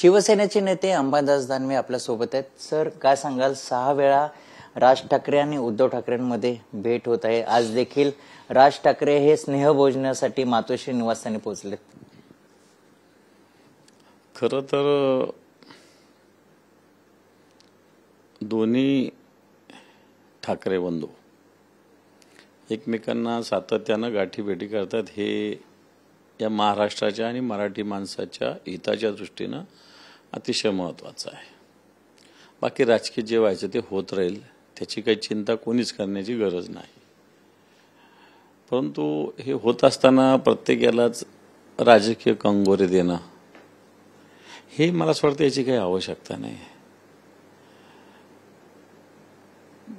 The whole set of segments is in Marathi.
शिवसेनेचे नेते अंबादास दानवे आपल्या सोबत आहेत. सर, काय सांगाल, 6 वेळा राज ठाकरे आणि उद्धव ठाकरेंमध्ये भेट होत आहे. आज देखील राज ठाकरे हे स्नेहभोजनासाठी मातोश्री निवासस्थानी पोहोचलेत. खरं तर दोन्ही ठाकरे बंधू एकमेकांना सातत्यानं गाठीभेटी करतात. हे या महाराष्ट्राच्या आणि मराठी माणसाच्या हिताच्या दृष्टीनं अतिशय महत्त्वाचं आहे. बाकी राजकीय जे व्हायचं ते होत राहील, त्याची काही चिंता कोणीच करण्याची गरज नाही. परंतु हे होत असताना प्रत्येकालाच राजकीय कंगोरे देणं हे मला असं वाटतं याची काही आवश्यकता नाही.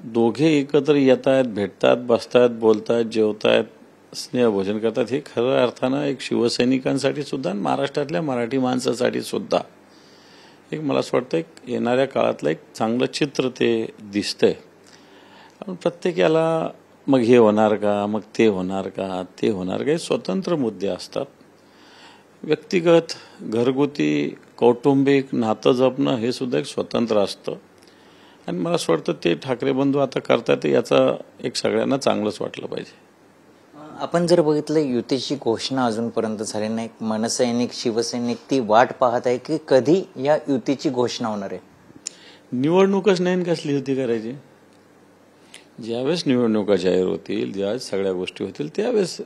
दोघे एकत्र येतात, भेटतात, बसतात, बोलतात, जेवतात, स्नेहभोजन करतात. हे खऱ्या अर्थानं एक शिवसैनिकांसाठी सुद्धा आणि महाराष्ट्रातल्या मराठी माणसासाठी सुद्धा एक मला असं वाटतं एक येणाऱ्या काळातलं एक चांगलं चित्र ते दिसतंय. पण प्रत्येकाला मग हे होणार का, मग ते होणार का, ते होणार का, हे स्वतंत्र मुद्दे असतात. व्यक्तिगत, घरगुती, कौटुंबिक नातं जपणं हे सुद्धा एक स्वतंत्र असतं. आणि मला असं वाटतं ते ठाकरे बंधू आता करतात याचा एक सगळ्यांना चांगलंच वाटलं पाहिजे. आपण जर बघितलं, युतीची घोषणा अजूनपर्यंत झाली नाही. मनसैनिक, शिवसैनिक ती वाट पाहत आहे की कधी या युतीची घोषणा होणार आहे. निवडणूकच नाही, कसली युती करायची? ज्यावेळेस निवडणुका जाहीर होतील, ज्यावेळेस सगळ्या गोष्टी होतील त्यावेळेस.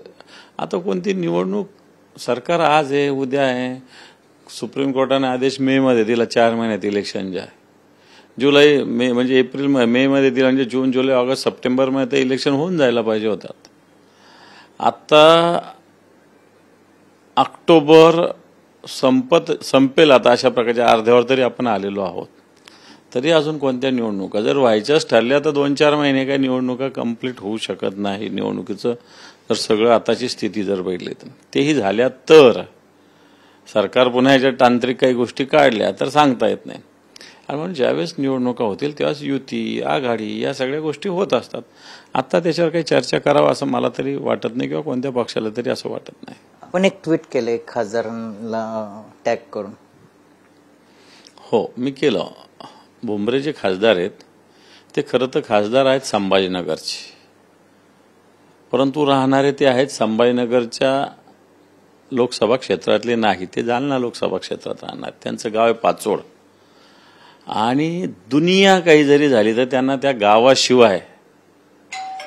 आता कोणती निवडणूक? सरकार आज आहे, उद्या आहे. सुप्रीम कोर्टाने आदेश मे मध्ये दिला, 4 महिन्यात इलेक्शन जे आहे. जुलै मे म्हणजे एप्रिल मे मध्ये दिला, म्हणजे जून जुलै ऑगस्ट सप्टेंबर मध्ये इलेक्शन होऊन जायला पाहिजे होतात. आता ऑक्टोबर संपेल आता, अशा प्रकारच्या अर्ध्यावर तरी आपण आलेलो आहोत. तरी अजून कोणत्या निवडणुका जर व्हायच्याच ठरल्या तर 2-4 महिने काय निवडणुका कंप्लीट होऊ शकत नाही. निवडणुकीचं जर सगळं आताची स्थिती जर बघितली तर तेही झाल्या तर सरकार पुन्हा याच्या तांत्रिक काही गोष्टी काढल्या तर सांगता येत नाही. आणि म्हणून ज्यावेळेस निवडणुका होतील तेव्हाच युती, आघाडी या सगळ्या गोष्टी होत असतात. आता त्याच्यावर काही चर्चा करावं असं मला तरी वाटत नाही, किंवा कोणत्या पक्षाला तरी असं वाटत नाही. आपण एक ट्विट केलंय खासदारांना टॅग करून. हो, मी केलं. भुमरे जे खासदार आहेत ते खरं तर खासदार आहेत संभाजीनगरचे, परंतु राहणारे ते आहेत संभाजीनगरच्या लोकसभा क्षेत्रातले नाही. ते जालना लोकसभा क्षेत्रात राहणार. त्यांचं गाव आहे पाचोड. आणि दुनिया काही जरी झाली तर त्यांना त्या गावाशिवाय,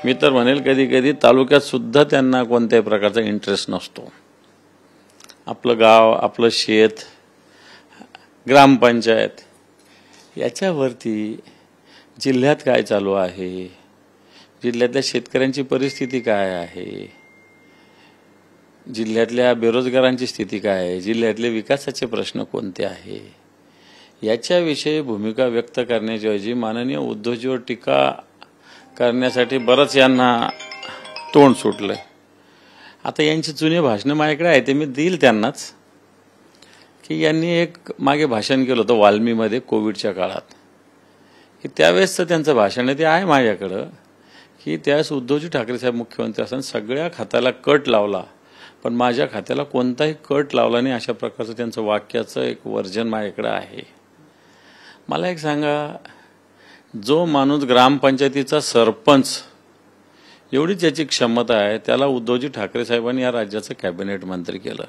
मी तर म्हणेल कधी कधी तालुक्यात सुद्धा त्यांना कोणत्याही प्रकारचा इंटरेस्ट नसतो. आपलं गाव, आपलं शेत, ग्रामपंचायत याच्यावरती जिल्ह्यात काय चालू आहे, जिल्ह्यातल्या शेतकऱ्यांची परिस्थिती काय आहे, जिल्ह्यातल्या बेरोजगारांची स्थिती काय आहे, जिल्ह्यातले विकासाचे प्रश्न कोणते आहे, याच्याविषयी भूमिका व्यक्त करण्याच्या ऐवजी माननीय उद्धवजीवर टीका करण्यासाठी बरंच यांना तोंड सुटलंय. आता यांची जुनी भाषणं माझ्याकडे आहे, ते मी देईल त्यांनाच. की यांनी एक मागे भाषण केलं होतं वाल्मीमध्ये कोविडच्या काळात, की त्यावेळेसचं त्यांचं भाषण आहे ते आहे माझ्याकडं. की त्यावेळेस उद्धवजी ठाकरे साहेब मुख्यमंत्री असताना सगळ्या खात्याला कट लावला, पण माझ्या खात्याला कोणताही कट लावला नाही, अशा प्रकारचं त्यांचं वाक्याचं एक वर्जन माझ्याकडे आहे. मला एक सांगा, जो माणूस ग्रामपंचायतीचा सरपंच एवढीच ज्याची क्षमता आहे त्याला उद्धवजी ठाकरे साहेबांनी या राज्याचं कॅबिनेट मंत्री केलं.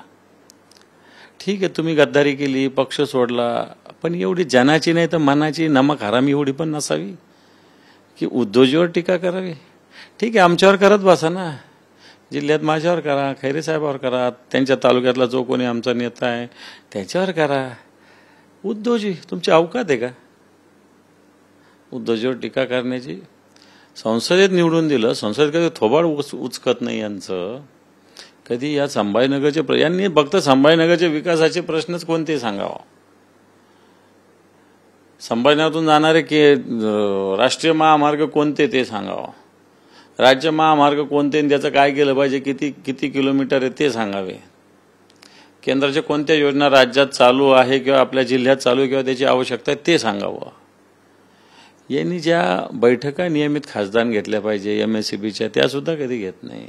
ठीक आहे, तुम्ही गद्दारी केली, पक्ष सोडला, पण एवढी जनाची नाही तर मनाची नमक हरामी एवढी पण नसावी की उद्धवजीवर टीका करावी. ठीक आहे, आमच्यावर करत बसा ना, जिल्ह्यात माझ्यावर करा, खैरे साहेबावर करा, त्यांच्या तालुक्यातला जो कोणी आमचा नेता आहे त्याच्यावर करा. उद्धवजी तुमची अवकात आहे का उद्धवजीवर टीका करण्याची? संसदेत निवडून दिलं, संसदेत कधी थोबाड उचकत नाही यांचं. कधी या संभाजीनगरचे यांनी फक्त संभाजीनगरच्या विकासाचे प्रश्नच कोणते सांगावा. संभाजीनगरातून जाणारे राष्ट्रीय महामार्ग कोणते ते सांगावा, राज्य महामार्ग कोणते त्याचं काय केलं पाहिजे, किती किलोमीटर आहे ते सांगावे, केंद्राच्या कोणत्या योजना राज्यात चालू आहे किंवा आपल्या जिल्ह्यात चालू आहे किंवा त्याची आवश्यकता आहे ते सांगावं. यांनी ज्या बैठका नियमित खासदार घेतल्या पाहिजे MSCBच्या त्या सुद्धा कधी घेत नाही.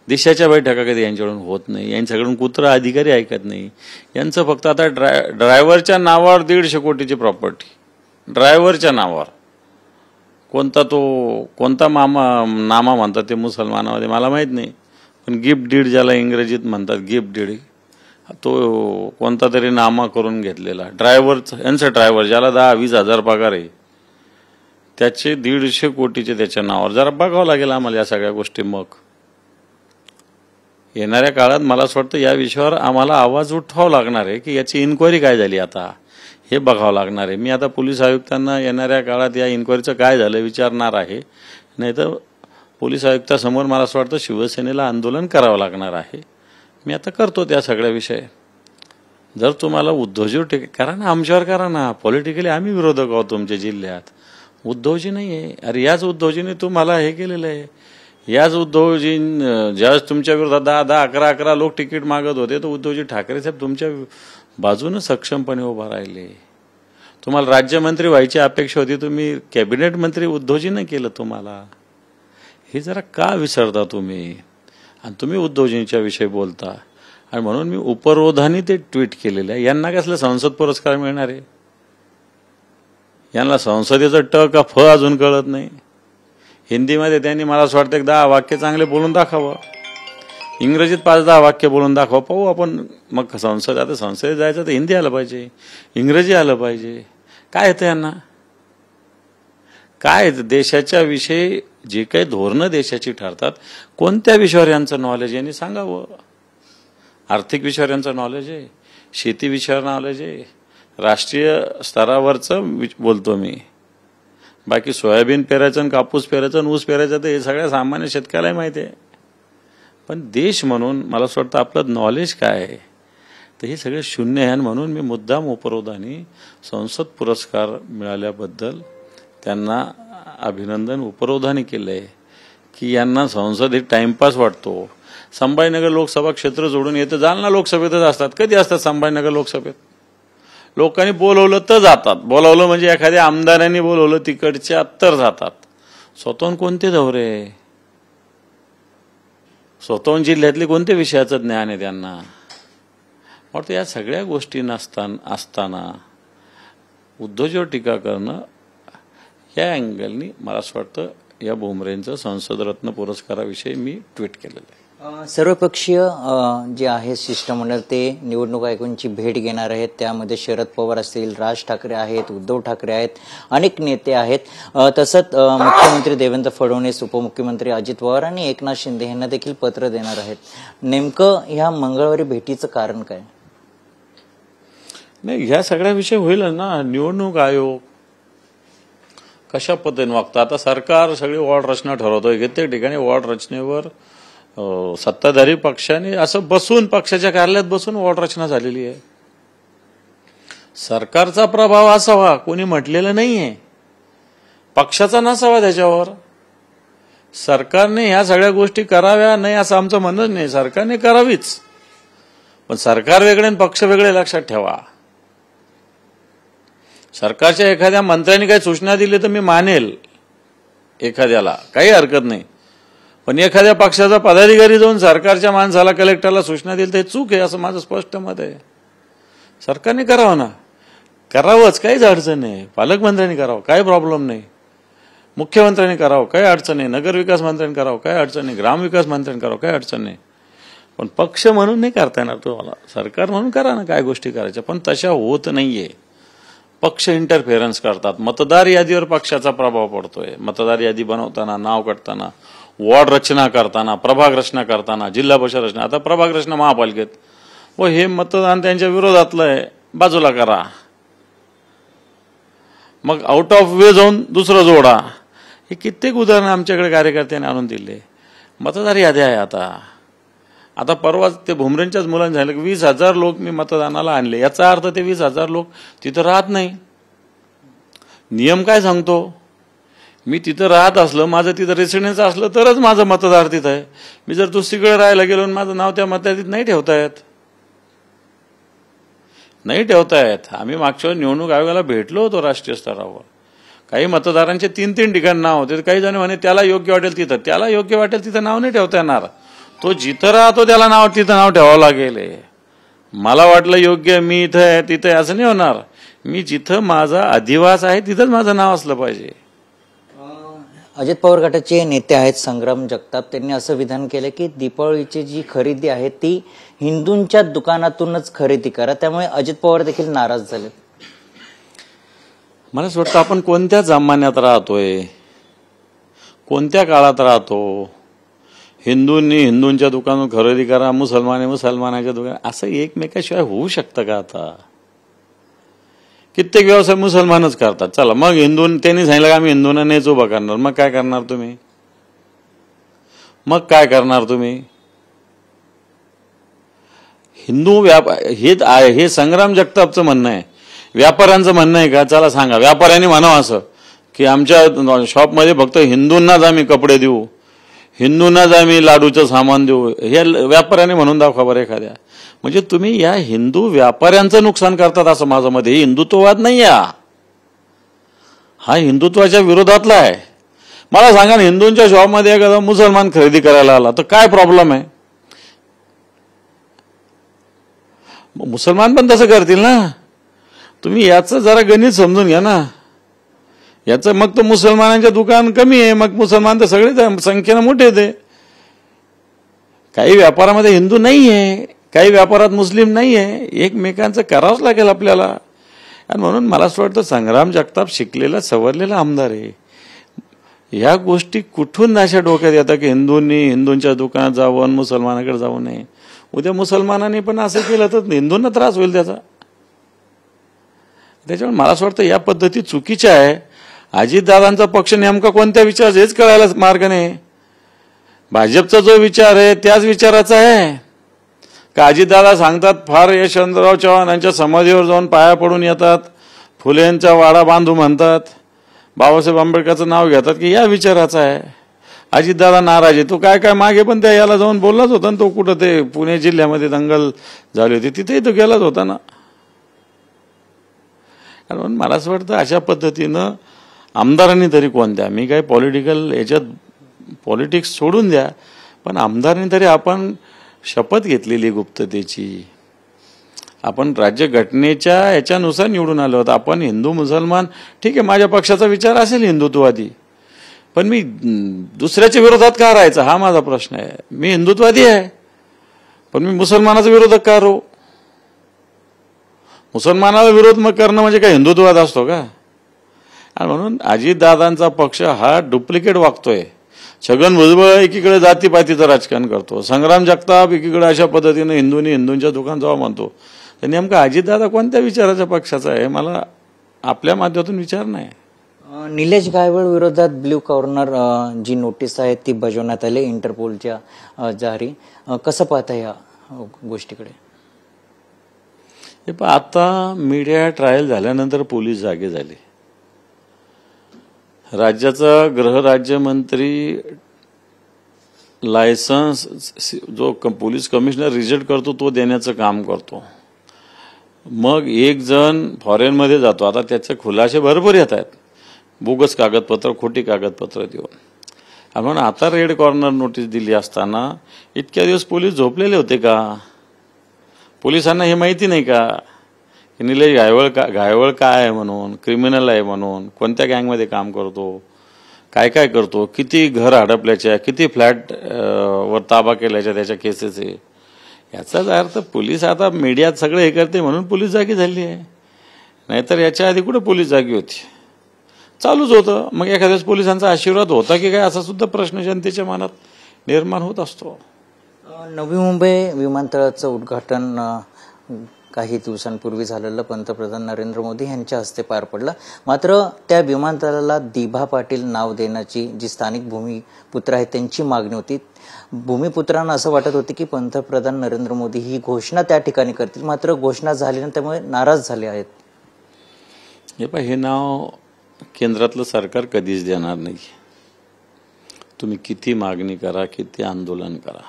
देशाच्या बैठका कधी यांच्याकडून होत नाही, यांच्याकडून कुत्रा अधिकारी ऐकत नाही. यांचं फक्त आता ड्रायव्हरच्या नावावर 150 कोटीची प्रॉपर्टी, ड्रायव्हरच्या नावावर. कोणता नामा म्हणतात ते मुसलमानामध्ये मला माहीत नाही, पण गिफ्ट डीड ज्याला इंग्रजीत म्हणतात, गिफ्ट डीड, तो कोणता तरी नामा करून घेतलेला यांचा ड्रायव्हर ज्याला 10-20 हजार पगार आहे, त्याचे 150 कोटीचे त्याच्या नावावर. जरा बघावं लागेल आम्हाला या सगळ्या गोष्टी. मग येणाऱ्या काळात मला असं वाटतं या विषयावर आम्हाला आवाज उठवावा लागणार आहे की याची इन्क्वायरी काय झाली आता हे बघावं लागणार आहे. मी आता पोलीस आयुक्तांना येणाऱ्या काळात या इन्क्वायरीचं काय झालं विचारणार आहे, नाहीतर पोलीस आयुक्तासमोर मला असं वाटतं शिवसेनेला आंदोलन करावं लागणार आहे. मी आता करतो त्या सगळ्या विषय. जर तुम्हाला उद्धवजी करा ना, आमच्यावर करा ना, पॉलिटिकली आम्ही विरोधक आहोत तुमच्या जिल्ह्यात, उद्धवजी नाही आहे. अरे याच उद्धवजीने तुम्हाला हे केलेलं आहे. याच उद्धवजी ज्यावेळेस तुमच्या विरोधात 10-10, 11-11 लोक तिकीट मागत होते, तर उद्धवजी ठाकरे साहेब तुमच्या बाजूने सक्षमपणे उभा राहिले. तुम्हाला राज्यमंत्री व्हायची अपेक्षा होती, तुम्ही कॅबिनेट मंत्री उद्धवजीने केलं. तुम्हाला हे जरा का विसरता तुम्ही? आणि तुम्ही उद्धवजींच्या विषयी बोलता. आणि म्हणून मी उपरोधाने ते ट्विट केलेलं आहे. यांना कसलं संसद पुरस्कार मिळणार आहे? यांना संसदेचं ट का फ अजून कळत नाही. हिंदीमध्ये त्यांनी मला असं वाटतं 10 वाक्य चांगले बोलून दाखवावं, इंग्रजीत 5-10 वाक्य बोलून दाखवा, पाहू आपण. मग आता संसदेत जायचं तर हिंदी आलं पाहिजे, इंग्रजी आलं पाहिजे. काय येतं यांना? काय देशाच्या विषयी जे काही धोरणं देशाची ठरतात, कोणत्या विषयावर यांचं नॉलेज यांनी सांगावं. आर्थिक विषयावर यांचं नॉलेज आहे, शेती विषयावर नॉलेज आहे, राष्ट्रीय स्तरावरचं बोलतो मी. बाकी सोयाबीन पेरायचं आणि कापूस पेरायचं आणि ऊस पेरायचं तर हे सगळ्या सामान्य शेतकऱ्यालाही माहिती आहे. पण देश म्हणून मला असं वाटतं आपलं नॉलेज काय आहे तर हे सगळे शून्य आहे. म्हणून मी मुद्दाम उपरोधाने संसद पुरस्कार मिळाल्याबद्दल त्यांना अभिनंदन उपरोधाने केलंय की यांना संसद हे टाइमपास वाटतो. संभाजीनगर लोकसभा क्षेत्र जोडून येतं, जालना लोकसभेतच असतात. कधी असतात संभाजीनगर लोकसभेत? लोकांनी बोलवलं तर जातात. बोलावलं म्हणजे एखाद्या आमदारांनी बोलवलं तिकडच्या तर जातात. स्वतःहून कोणते दौरे? स्वतःहून जिल्ह्यातले कोणत्या विषयाचं ज्ञान आहे त्यांना? वाटतं या सगळ्या गोष्टी असताना उद्धवजीवर टीका करणं या अँगलनी मला असं वाटतं या भुमरेंचं संसदरत्न पुरस्काराविषयी मी ट्विट केलेलं आहे. सर्वपक्षीय जे आहे शिष्टमंडळ ते निवडणूक आयोगाची भेट घेणार आहेत. त्यामध्ये शरद पवार असतील, राज ठाकरे आहेत, उद्धव ठाकरे आहेत, अनेक नेते आहेत. तसंच मुख्यमंत्री देवेंद्र फडणवीस, उपमुख्यमंत्री अजित पवार आणि एकनाथ शिंदे यांना देखील पत्र देणार आहेत. नेमकं ह्या मंगळवारी भेटीचं कारण काय? नाही, ह्या सगळ्या विषय होईल ना. निवडणूक आयोग कशा पद्धतीने वागतं. आता सरकार सगळी वॉर्ड रचना ठरवतोय. कित्येक ठिकाणी वॉर्ड रचनेवर सत्ताधारी पक्षाने असं बसून पक्षाच्या कार्यालयात बसून वॉर्ड रचना झालेली आहे. सरकारचा प्रभाव असावा कोणी म्हटलेलं नाहीये, पक्षाचा नसावा त्याच्यावर. सरकारने ह्या सगळ्या गोष्टी कराव्या नाही असं आमचं म्हणणं नाही. सरकारने करावीच, पण सरकार वेगळे आणि पक्ष वेगळे लक्षात ठेवा. सरकारच्या एखाद्या मंत्र्यांनी काही सूचना दिली तर मी मानेल, एखाद्याला काही हरकत नाही. पण एखाद्या पक्षाचा पदाधिकारी जाऊन सरकारच्या माणसाला, कलेक्टरला सूचना दिली तर हे चूक आहे असं माझं स्पष्ट मत आहे. सरकारने करावं ना, करावंच, काहीच अडचण नाही. पालकमंत्र्यांनी करावं, काही प्रॉब्लेम नाही. मुख्यमंत्र्यांनी करावं, काही अडचण नाही. नगरविकास मंत्र्यांनी करावं, काही अडचण नाही. ग्रामविकास मंत्र्यांनी करावं, काही अडचण नाही. पण पक्ष म्हणून नाही करता येणार तुम्हाला. सरकार म्हणून करा ना काय गोष्टी करायच्या, पण तशा होत नाहीये. पक्ष इंटरफेरन्स करतात. मतदार यादीवर पक्षाचा प्रभाव पडतोय. मतदार यादी बनवताना, नाव काढताना, वॉर्ड रचना करताना, प्रभाग रचना करताना, जिल्हा परिषद रचना, आता प्रभाग रचना महापालिकेत, व हे मतदान त्यांच्या विरोधातलं आहे, बाजूला करा. मग आउट ऑफ वे जाऊन दुसरं जोडा. हे कित्येक उदाहरणं आमच्याकडे कार्यकर्त्यांनी आणून दिले. मतदार यादी आहे आता परवाच ते भुमरेंच्याच मुलांनी झालं की 20,000 लोक मी मतदानाला आणले. याचा अर्थ ते 20,000 लोक तिथं राहत नाही. नियम काय सांगतो? मी तिथं राहत असलं, माझं तिथं रेसिडेन्स असलं तरच माझं मतदार तिथं आहे. मी जर दुसरीकडे राहायला गेलो आणि माझं नाव त्या मतदारात नाही ठेवता येत. आम्ही मागच्या निवडणूक आयोगाला भेटलो होतो राष्ट्रीय स्तरावर. काही मतदारांचे 3-3 ठिकाणी नाव होते. काही जण म्हणे त्याला योग्य वाटेल तिथं नाव नाही ठेवता येणार. तो जिथं राहतो त्याला नाव तिथं नाव ठेवावं लागेल. मला वाटलं योग्य मी इथं आहे तिथं आहे असं नाही होणार. मी जिथं माझा अधिवास आहे तिथंच माझं नाव असलं पाहिजे. अजित पवार गटाचे नेते आहेत संग्राम जगताप, त्यांनी असं विधान केलं की दीपावलीची जी खरेदी आहे ती हिंदूंच्या दुकानातूनच खरेदी करा, त्यामुळे अजित पवार देखील नाराज झाले. मला असं वाटतं आपण कोणत्या जमान्यात राहतोय, कोणत्या काळात राहतो. हिंदूंनी हिंदूंच्या दुकानातून खरेदी करा, मुसलमानाने मुसलमानाच्या दुकानात, असं एकमेकाशिवाय होऊ शकतं का? आता कित्येक व्यवसाय मुसलमानच करतात. चला मग त्यांनी सांगितलं का आम्ही हिंदूंना नाहीच उभा करणार, मग काय करणार तुम्ही? हिंदू हे संग्राम जगतापचं म्हणणं आहे. व्यापाऱ्यांचं म्हणणं आहे का? चला सांगा, व्यापाऱ्यांनी म्हणावं असं की आमच्या शॉपमध्ये फक्त हिंदूंनाच आम्ही कपडे देऊ, हिंदूंनाच आम्ही लाडूचं सामान देऊ, हे व्यापाऱ्याने म्हणून दाखवा बरं एखाद्या. म्हणजे तुम्ही या हिंदू व्यापाऱ्यांचं नुकसान करतात असं माझं मत. हे हिंदुत्ववाद नाही आहे, हा हिंदुत्वाच्या विरोधातला आहे. मला सांगा ना, हिंदूंच्या शॉपमध्ये एखादा मुसलमान खरेदी करायला आला तर काय प्रॉब्लेम आहे? मुसलमान पण तसं करतील ना. तुम्ही याचं जरा गणित समजून घ्या ना. याचं मग तर मुसलमानांच्या दुकान कमी आहे, मग मुसलमान तर सगळे संख्येनं मोठे आहेत. काही व्यापारामध्ये हिंदू नाही आहे, काही व्यापारात मुस्लिम नाही आहे. एकमेकांचं करावंच लागेल आपल्याला. आणि म्हणून मला असं वाटतं संग्राम जगताप शिकलेला सवरलेला आमदार आहे. या गोष्टी कुठून अशा डोक्यात येतात की हिंदूंनी हिंदूंच्या दुकानात जावं आणि मुसलमानाकडे जाऊ नये. उद्या मुसलमानांनी पण असं केलं तर हिंदूंना त्रास होईल त्याचा. त्याच्यामुळे मला असं वाटतं या पद्धती चुकीच्या आहे. अजितदादांचा पक्ष नेमका कोणत्या विचाराचा हेच कळायला मार्ग नाही. भाजपचा जो विचार आहे त्याच विचाराचा आहे का? अजितदादा सांगतात फार यशवंतराव चव्हाण यांच्या समाधीवर जाऊन पाया पडून येतात, फुलेंचा वाडा बांधू म्हणतात, बाबासाहेब आंबेडकरचं नाव घेतात की या विचाराचा आहे. अजितदादा नाराज आहे. तो काय मागे पण त्या याला जाऊन बोललाच होता ना. तो कुठं ते पुणे जिल्ह्यामध्ये दंगल झाली होती तिथेही तो गेलाच होता ना. कारण मला असं वाटतं अशा पद्धतीनं आमदारांनी तरी कोणत्या, मी काय पॉलिटिक्स सोडून द्या, पण आमदारांनी तरी आपण शपथ घेतलेली गुप्ततेची. आपण राज्यघटनेच्या याच्यानुसार निवडून आलो होतो. आपण हिंदू मुसलमान ठीक आहे, माझ्या पक्षाचा विचार असेल हिंदुत्ववादी, पण मी दुसऱ्याच्या विरोधात का राहायचं हा माझा प्रश्न आहे. मी हिंदुत्ववादी आहे पण मी मुसलमानाचा विरोधक का राहू? मुसलमानाला विरोध मग करणं म्हणजे काय हिंदुत्ववाद असतो का? आणि म्हणून अजितदादांचा पक्ष हा डुप्लिकेट वागतोय. छगन भुजबळ एकीकडे जातीपातीचं राजकारण करतो, संग्राम जगताप एकीकडे अशा पद्धतीने हिंदूंनी हिंदूंच्या दुकान जावं म्हणतो. तर नेमका अजितदादा कोणत्या विचाराच्या पक्षाचा आहे मला आपल्या माध्यमातून विचार नाही. निलेश गायवळ विरोधात ब्ल्यू कॉर्नर जी नोटीस आहे ती बजावण्यात आली इंटरपोलच्या जारी. कसं पाहता या गोष्टीकडे? आता मीडिया ट्रायल झाल्यानंतर पोलीस जागे झाले. राज्याचा गृहराज्यमंत्री लायसन्स जो पोलीस कमिशनर रिजेक्ट करतो तो देण्याचं काम करतो. मग एक जण फॉरेनमध्ये जातो. आता त्याचे खुलासे भरपूर येत आहेत, बोगस कागदपत्र, खोटी कागदपत्र देऊन. म्हणून आता रेड कॉर्नर नोटीस दिली असताना इतक्या दिवस पोलीस झोपलेले होते का? पोलिसांना हे माहिती नाही का की निलेश गायवळ काय आहे म्हणून, क्रिमिनल आहे म्हणून, कोणत्या गँगमध्ये काम करतो, काय काय करतो, किती घर हडपल्याच्या, किती फ्लॅट वर ताबा केल्याच्या त्याच्या केसेस आहे. याचाच अर्थ पोलीस आता मीडियात सगळं हे करते म्हणून पोलीस जागी झाली आहे. नाहीतर याच्या आधी कुठे पोलीस जागी होती? चालूच होतं. मग एखाद्याच पोलिसांचा आशीर्वाद होता की काय असा सुद्धा प्रश्न जनतेच्या मनात निर्माण होत असतो. नवी मुंबई विमानतळाचं उद्घाटन काही दिवसांपूर्वी झालेलं पंतप्रधान नरेंद्र मोदी यांच्या हस्ते पार पडलं. मात्र त्या विमानतळाला दिभा पाटील नाव देण्याची जी स्थानिक भूमिपुत्र आहेत त्यांची मागणी होती. भूमिपुत्रांना असं वाटत होते की पंतप्रधान नरेंद्र मोदी ही घोषणा त्या ठिकाणी करतील, मात्र घोषणा झाली नाही, त्यामुळे नाराज झाले आहेत. हे नाव केंद्रातलं सरकार कधीच देणार नाही. तुम्ही किती मागणी करा, किती आंदोलन करा.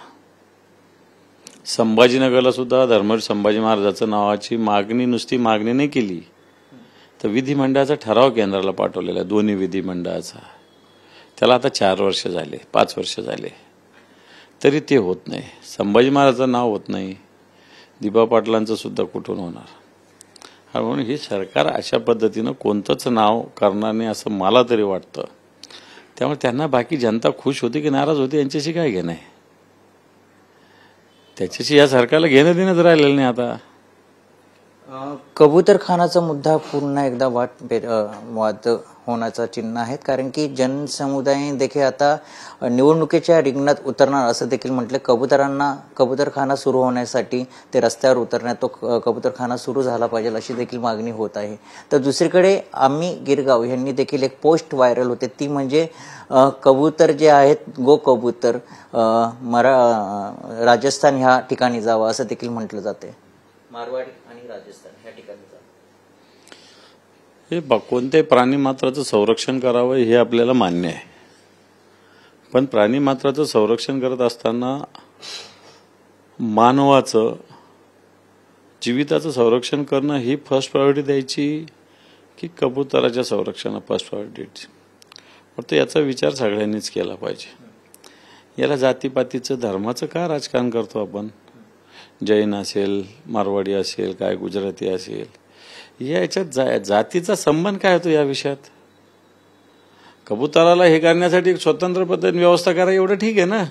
संभाजीनगरला सुद्धा धर्मवीर संभाजी महाराजांच्या नावाची मागणी नुसती मागणी नाही केली तर विधिमंडळाचा ठराव केंद्राला पाठवलेला आहे, दोन्ही विधिमंडळाचा. त्याला आता 4 वर्ष झाले, 5 वर्ष झाले. तरी ते होत नाही. संभाजी महाराजांचं नाव होत नाही, दिबा पाटलांचं सुद्धा कुठून होणार. आणि म्हणून हे सरकार अशा पद्धतीनं कोणतंच नाव करणार नाही असं मला तरी वाटतं. त्यामुळे त्यांना बाकी जनता खुश होती की नाराज होती यांच्याशी काय घेणं आहे, त्याच्याशी या सरकारला घेणं देणंच राहिलेलं नाही. आता कबूतरखानाचा मुद्दा पुन्हा एकदा वाद होण्याचं चिन्ह आहेत, कारण की जनसमुदाय देखील आता निवडणुकीच्या रिंगणात उतरणार असं देखील म्हटलं. कबूतरखाना सुरू होण्यासाठी ते रस्त्यावर उतरण्यात तो कबूतरखाना सुरू झाला पाहिजे अशी देखील मागणी होत आहे. तर दुसरीकडे आम्ही गिरगाव यांनी देखील एक पोस्ट व्हायरल होते, ती म्हणजे कबूतर जे आहेत गो कबूतर राजस्थान ह्या ठिकाणी जावं असं देखील म्हटलं जाते. मारवाडी आणि राजस्थान ह्या ठिकाणी जावं. हे कोणत्याही प्राणीमात्राचं संरक्षण करावं हे आपल्याला मान्य आहे, पण प्राणीमात्राचं संरक्षण करत असताना मानवाचं जीविताचं संरक्षण करणं ही फर्स्ट प्रायोरिटी द्यायची की कबुतराच्या संरक्षणाला फर्स्ट प्रायोरिटी द्यायची. फक्त याचा विचार सगळ्यांनीच केला पाहिजे. याला जातीपातीचं धर्माचं का राजकारण करतो आपण? जैन असेल, मारवाडी असेल, काय गुजराती असेल, याच्यात जातीचा संबंध काय होतो या विषयात? कबुतराला हे करण्यासाठी एक स्वतंत्र पद्धतीने व्यवस्था करा एवढं ठीक आहे ना,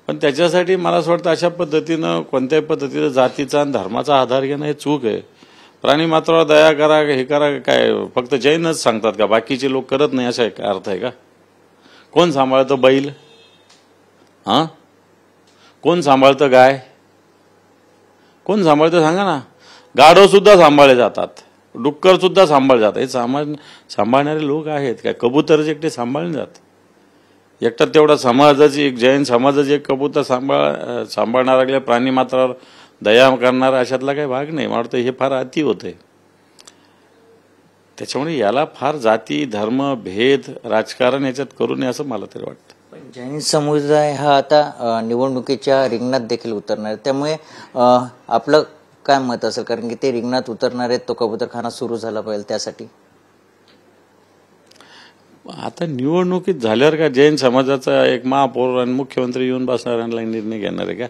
पण त्याच्यासाठी मला असं वाटतं अशा पद्धतीनं कोणत्याही पद्धतीनं जातीचा आणि धर्माचा आधार घेणं हे चूक आहे. प्राणीमात्रावर दया करा, हे करा, काय फक्त जैनच सांगतात का? बाकीचे लोक करत नाही असा एक अर्थ आहे का? कोण सांभाळतं बैल? हां, कोण सांभाळतं गाय? कोण सांभाळतं सांगा ना? गाढव सुद्धा सांभाळले जातात, डुक्कर सुद्धा सांभाळले जातात. हे सांभाळणारे लोक आहेत काय? कबूतर एकटे सांभाळले जात एकटा तेवढा समाजाची एक जैन समाजाची एक कबूतर सांभाळणारा प्राणीमात्रावर दया करणारा अशातला काही भाग नाही. मला वाटतं हे फार अति होतंय. त्याच्यामुळे याला फार जाती धर्म भेद राजकारण याच्यात करू नये असं मला तरी वाटतं. जैन समुदाय हा आता निवडणुकीच्या रिंगणात देखील उतरणार आहे, त्यामुळे आपलं काय मत असेल? कारण की ते रिंगणात उतरणार आहेत, तो कबूतरखाना सुरू झाला पाहिजे त्यासाठी. आता निवडणुकीत झाल्यावर का जैन समाजाचा एक महापौर आणि मुख्यमंत्री येऊन बसणाऱ्यांना निर्णय घेणार आहे का?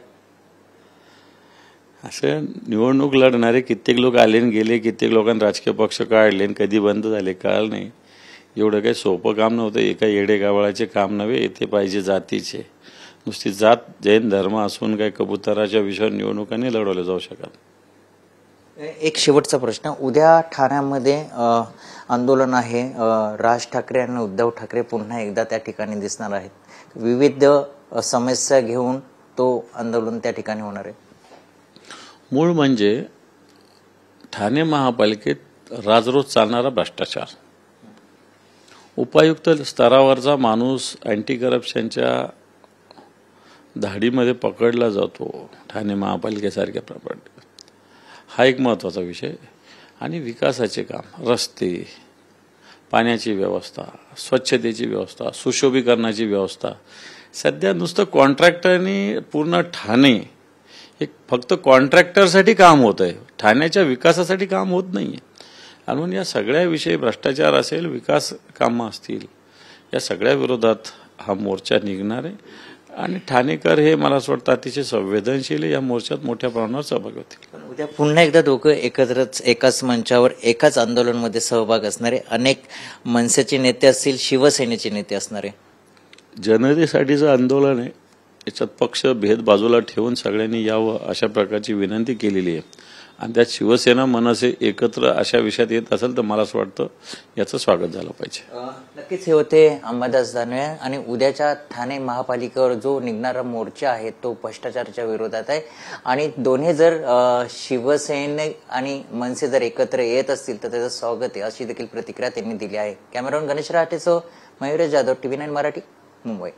असं निवडणूक लढणारे कित्येक लोक आले गेले, कित्येक लोकांनी राजकीय पक्ष काढले, कधी बंद झाले कळलं नाही. एवढं काही सोपं काम नव्हतं, एका येडेगावळाचे काम नव्हे. ते पाहिजे जातीचे. नुसती जात जैन धर्म असून काही कबुतराच्या विषयावर निवडणुकांनी लढवल्या जाऊ शकत. एक शेवटचा प्रश्न, उद्या ठाण्यामध्ये आंदोलन आहे. राज ठाकरे आणि उद्धव ठाकरे पुन्हा एकदा त्या ठिकाणी दिसणार आहेत. विविध समस्या घेऊन तो आंदोलन त्या ठिकाणी होणार आहे. मूळ म्हणजे ठाणे महापालिकेत राजरोज चालणारा भ्रष्टाचार. उपायुक्त स्तरावरचा माणूस अँटी करप्शनच्या धाडीमध्ये पकडला जातो ठाणे महापालिकेसारख्या प्रॉपर्टी. हा एक महत्त्वाचा विषय. आणि विकासाचे काम, रस्ते, पाण्याची व्यवस्था, स्वच्छतेची व्यवस्था, सुशोभीकरणाची व्यवस्था. सध्या नुसतं कॉन्ट्रॅक्टरनी पूर्ण ठाणे एक फक्त कॉन्ट्रॅक्टरसाठी काम होत आहे, ठाण्याच्या विकासासाठी काम होत नाही आहे. आणि म्हणून या सगळ्या विषयी भ्रष्टाचार असेल, विकास कामं असतील, या सगळ्या विरोधात हा मोर्चा निघणार आहे. आणि ठाणेकर हे मला असं वाटतं अतिशय संवेदनशील या मोर्चात मोठ्या प्रमाणावर सहभागी होतील. उद्या पुन्हा एकदा दोघं एकत्रच एकाच मंचावर एकाच आंदोलनामध्ये सहभाग असणारे, अनेक मनसेचे नेते असतील, शिवसेनेचे नेते असणारे. जनतेसाठीचं आंदोलन आहे. याच्यात पक्ष भेद बाजूला ठेवून सगळ्यांनी यावं अशा प्रकारची विनंती केलेली आहे. आणि त्यात शिवसेना मनसे एकत्र अशा विषयात येत असेल तर मला असं वाटतं याचं स्वागत झालं पाहिजे. नक्कीच हे होते अंबादास दानवे. आणि उद्याच्या ठाणे महापालिकेवर जो निघणारा मोर्चा आहे तो भ्रष्टाचाराच्या विरोधात आहे. आणि दोन्ही जर शिवसेने आणि मनसे जर एकत्र येत असतील तर त्याचं स्वागत आहे अशी देखील प्रतिक्रिया त्यांनी दिली आहे. कॅमेरामॅन गणेश राठेसह मयुरेश जाधव, TV9 मराठी, मुंबई.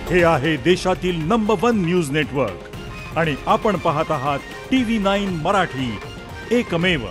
हे आहे देशातील नंबर 1 न्यूज नेटवर्क आणि आपण पाहत आहात TV9 मराठी, एकमेव.